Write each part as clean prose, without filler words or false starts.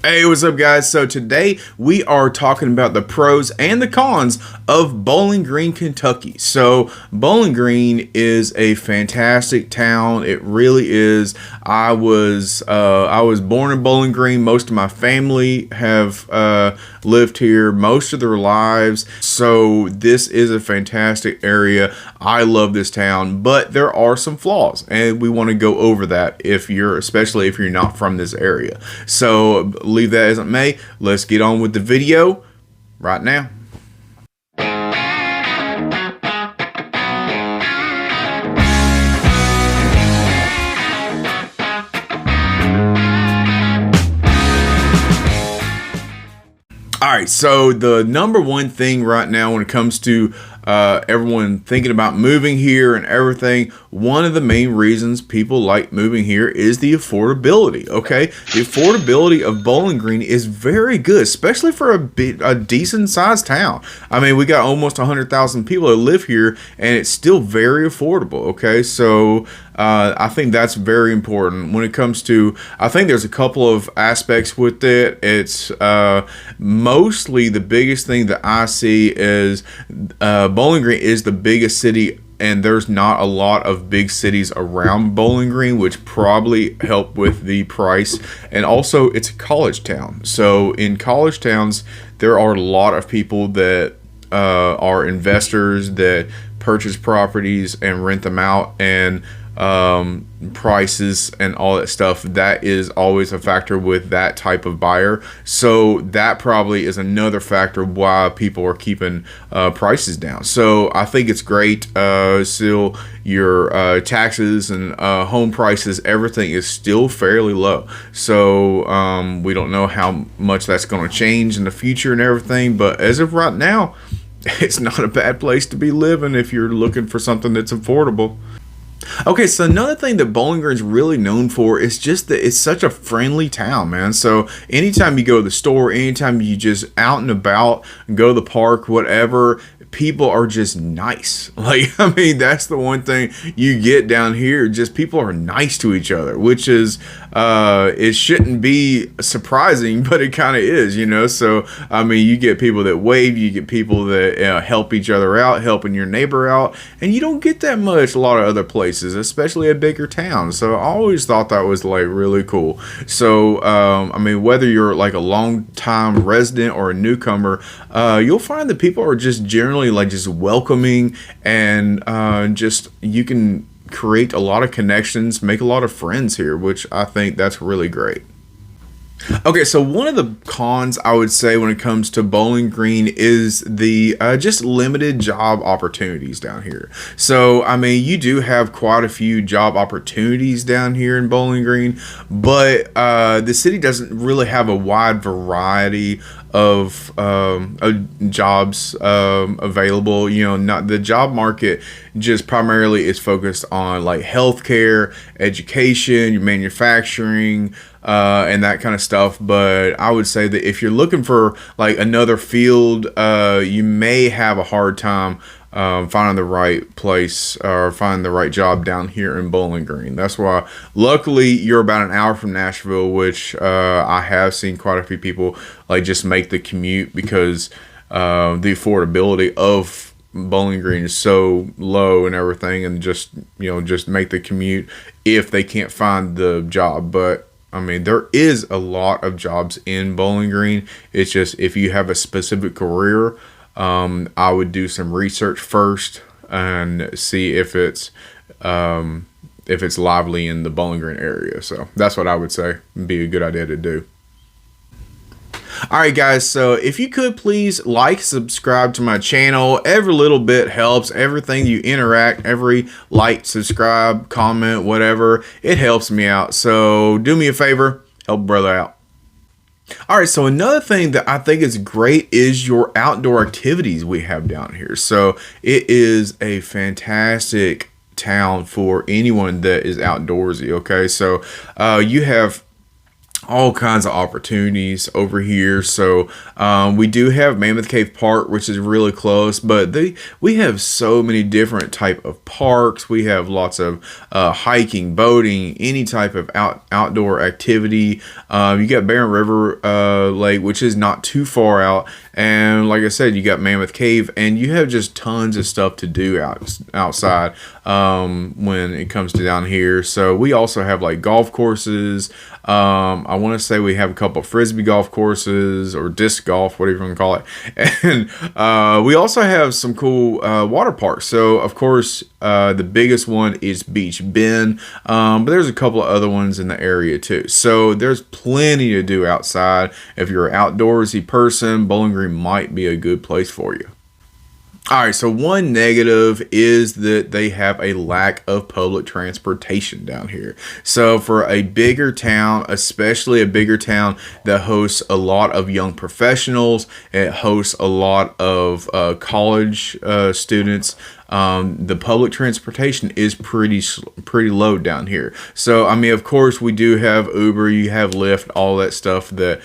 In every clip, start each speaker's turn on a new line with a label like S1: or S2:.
S1: Hey, what's up, guys? So today we are talking about the pros and the cons of Bowling Green, Kentucky. So Bowling Green is a fantastic town. It really is. I was born in Bowling Green. Most of my family have lived here most of their lives. So this is a fantastic area. I love this town, but there are some flaws, and we want to go over that especially if you're not from this area. So leave that as it may. Let's get on with the video right now. All right, so the number one thing right now when it comes to everyone thinking about moving here and everything, one of the main reasons people like moving here is the affordability. Okay, the affordability of Bowling Green is very good, especially for a decent sized town. I mean, we got almost 100,000 people that live here, and it's still very affordable. Okay, so I think that's very important when it comes to. I think there's a couple of aspects with it. It's mostly the biggest thing that I see is Bowling Green is the biggest city, and there's not a lot of big cities around Bowling Green, which probably help with the price. And also, it's a college town. So in college towns, there are a lot of people that are investors that purchase properties and rent them out, and prices and all that stuff, that is always a factor with that type of buyer. So that probably is another factor why people are keeping prices down. So I think it's great. Still, your taxes and home prices, everything is still fairly low. So we don't know how much that's going to change in the future and everything, but as of right now, it's not a bad place to be living if you're looking for something that's affordable. Okay, so another thing that Bowling Green's really known for is just that it's such a friendly town, man. So anytime you go to the store, anytime you just out and about, go to the park, whatever, people are just nice. Like, I mean, that's the one thing you get down here. Just people are nice to each other, which is, it shouldn't be surprising, but it kind of is, you know? So, I mean, you get people that wave, you get people that help each other out, helping your neighbor out, and you don't get that much a lot of other places, especially a bigger town. So I always thought that was like really cool. So, I mean, whether you're like a long time resident or a newcomer, you'll find that people are just generally like just welcoming, and just you can create a lot of connections, make a lot of friends here, which I think that's really great. Okay, so one of the cons I would say when it comes to Bowling Green is the just limited job opportunities down here. So, I mean, you do have quite a few job opportunities down here in Bowling Green, but the city doesn't really have a wide variety of jobs available. You know, not the job market just primarily is focused on like healthcare, education, your manufacturing, and that kind of stuff. But I would say that if you're looking for like another field, you may have a hard time finding the right place or finding the right job down here in Bowling Green. That's why, luckily, you're about an hour from Nashville, which I have seen quite a few people like just make the commute because the affordability of Bowling Green is so low and everything, and just make the commute if they can't find the job. But I mean, there is a lot of jobs in Bowling Green. It's just if you have a specific career, I would do some research first and see if it's lively in the Bowling Green area. So that's what I would say would be a good idea to do. Alright guys, so if you could please like, subscribe to my channel. Every little bit helps. Everything you interact, every like, subscribe, comment, whatever, it helps me out. So do me a favor, help brother out. Alright, so another thing that I think is great is your outdoor activities we have down here. So it is a fantastic town for anyone that is outdoorsy, okay? So you have all kinds of opportunities over here. So we do have Mammoth Cave Park, which is really close, but we have so many different type of parks. We have lots of hiking, boating, any type of outdoor activity. You got Barren River Lake, which is not too far out, and like I said, you got Mammoth Cave, and you have just tons of stuff to do outside when it comes to down here. So we also have like golf courses. I want to say we have a couple of frisbee golf courses or disc golf, whatever you want to call it. And we also have some cool water parks. So, of course, the biggest one is Beech Bend, but there's a couple of other ones in the area too. So there's plenty to do outside. If you're an outdoorsy person, Bowling Green might be a good place for you. All right, so one negative is that they have a lack of public transportation down here. So for a bigger town, especially a bigger town that hosts a lot of young professionals, it hosts a lot of college students, the public transportation is pretty low down here. So I mean, of course, we do have Uber, you have Lyft, all that stuff that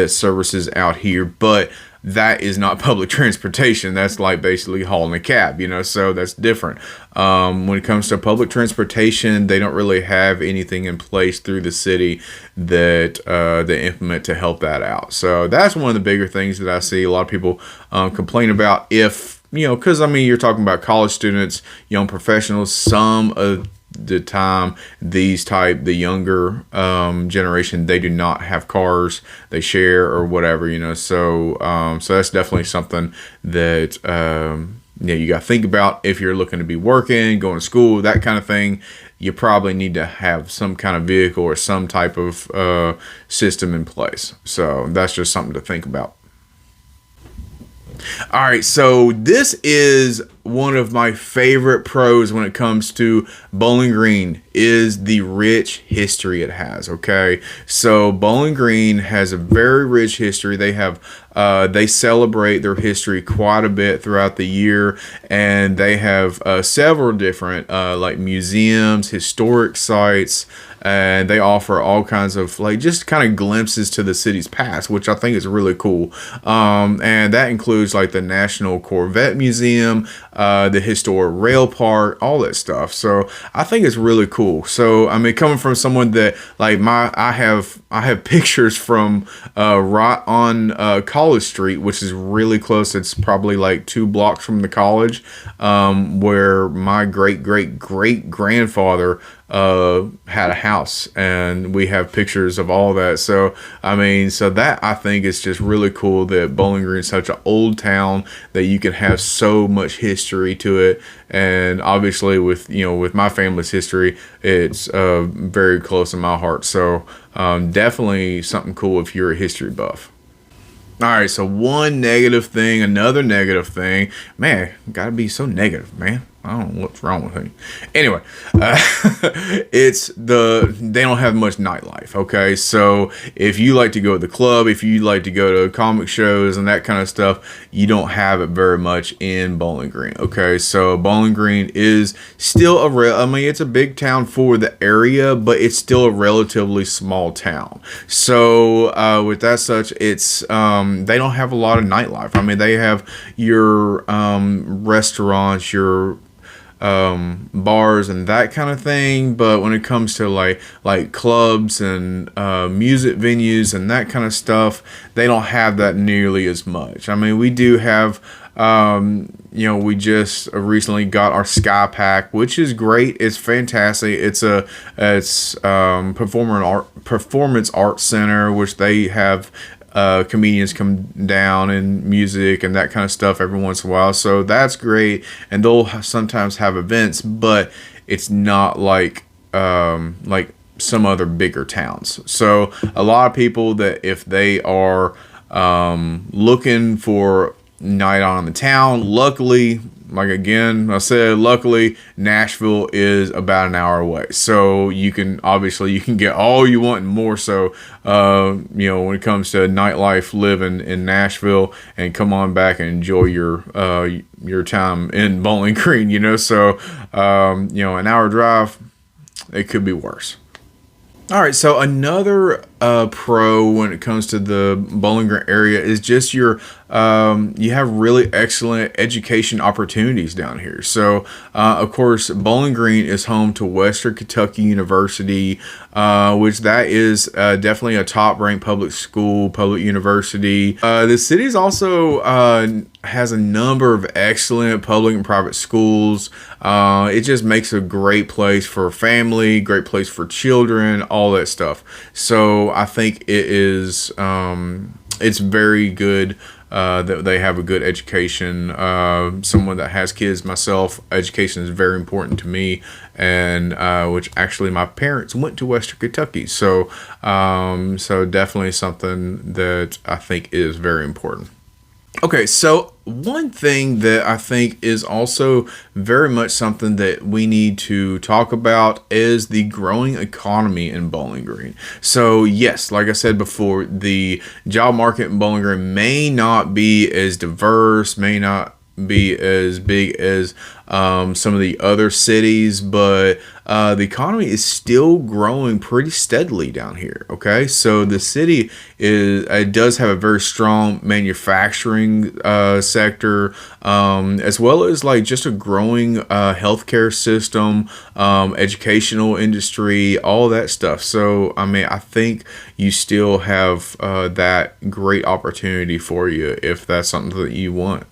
S1: services out here, but that is not public transportation. That's like basically hauling a cab, so that's different. When it comes to public transportation, they don't really have anything in place through the city that they implement to help that out. So that's one of the bigger things that I see a lot of people complain about. If because I mean, you're talking about college students, young professionals, some of the time the younger generation, they do not have cars, they share or whatever, so that's definitely something that you got to think about if you're looking to be working, going to school, that kind of thing. You probably need to have some kind of vehicle or some type of system in place. So that's just something to think about. All right, so this is one of my favorite pros when it comes to Bowling Green is the rich history it has. Okay, so Bowling Green has a very rich history. They celebrate their history quite a bit throughout the year, and they have several different like museums, historic sites, and they offer all kinds of like just kind of glimpses to the city's past, which I think is really cool. And that includes like the National Corvette Museum, the historic rail park, all that stuff. So I think it's really cool. So I mean, coming from someone that like I have pictures from right on College Street, which is really close. It's probably like 2 blocks from the college, where my great grandfather had a house, and we have pictures of all that. So I mean, so that I think is just really cool that Bowling Green is such an old town that you can have so much history to it. And obviously with my family's history, it's very close in my heart. So definitely something cool if you're a history buff. All right, so another negative thing. Man, gotta be so negative, man. I don't know what's wrong with me. Anyway, they don't have much nightlife. Okay, so if you like to go to the club, if you like to go to comic shows and that kind of stuff, you don't have it very much in Bowling Green. Okay, so Bowling Green is still it's a big town for the area, but it's still a relatively small town. So with that such, it's they don't have a lot of nightlife. I mean, they have your restaurants, your bars and that kind of thing, but when it comes to like clubs and music venues and that kind of stuff, they don't have that nearly as much. I mean, we do have we just recently got our Skypac, which is great. It's fantastic. It's performance art center, which they have comedians come down and music and that kind of stuff every once in a while. So that's great. And they'll sometimes have events, but it's not like some other bigger towns. So a lot of people that if they are looking for night on in the town, luckily, like again, I said, luckily Nashville is about an hour away. So you can get all you want and more. So, when it comes to nightlife living in Nashville, and come on back and enjoy your time in Bowling Green, so, an hour drive, it could be worse. All right, so another pro when it comes to the Bowling Green area is just you have really excellent education opportunities down here. So, of course, Bowling Green is home to Western Kentucky University, which that is definitely a top-ranked public school, public university. The city is also has a number of excellent public and private schools. It just makes a great place for family, great place for children, all that stuff. So I think it is it's very good that they have a good education. Someone that has kids myself, education is very important to me, and which actually my parents went to Western Kentucky, so so definitely something that I think is very important. Okay, so one thing that I think is also very much something that we need to talk about is the growing economy in Bowling Green. So yes, like I said before, the job market in Bowling Green may not be as diverse, may not be as big as some of the other cities, but the economy is still growing pretty steadily down here. Okay, so the city it does have a very strong manufacturing sector, as well as like just a growing healthcare system, educational industry, all that stuff. So I mean, I think you still have that great opportunity for you if that's something that you want.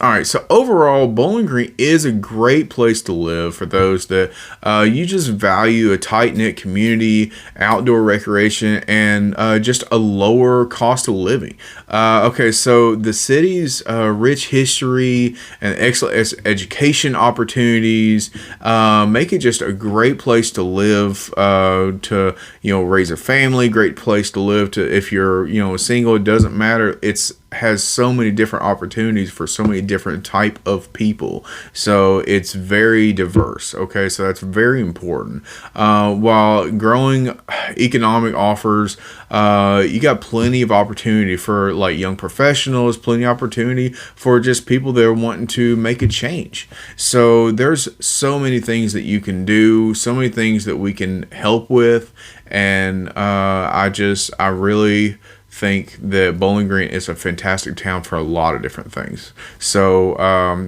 S1: All right, so overall, Bowling Green is a great place to live for those that you just value a tight-knit community, outdoor recreation, and just a lower cost of living. Okay, so the city's rich history and excellent education opportunities make it just a great place to live, to raise a family, great place to live to if you're single, it doesn't matter. It's has so many different opportunities for so many different type of people, so it's very diverse. Okay, so that's very important. While growing economic offers, you got plenty of opportunity for like young professionals, plenty of opportunity for just people that are wanting to make a change. So there's so many things that you can do, so many things that we can help with, and I really think that Bowling Green is a fantastic town for a lot of different things. So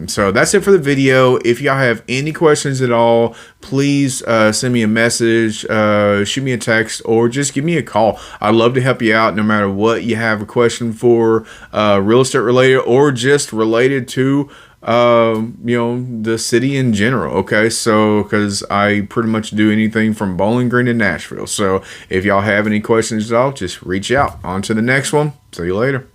S1: so that's it for the video. If y'all have any questions at all, please send me a message, shoot me a text, or just give me a call. I'd love to help you out no matter what you have a question for, real estate related or just related to the city in general. Okay, so because I pretty much do anything from Bowling Green to Nashville. So if y'all have any questions at all, just reach out. On to the next one. See you later.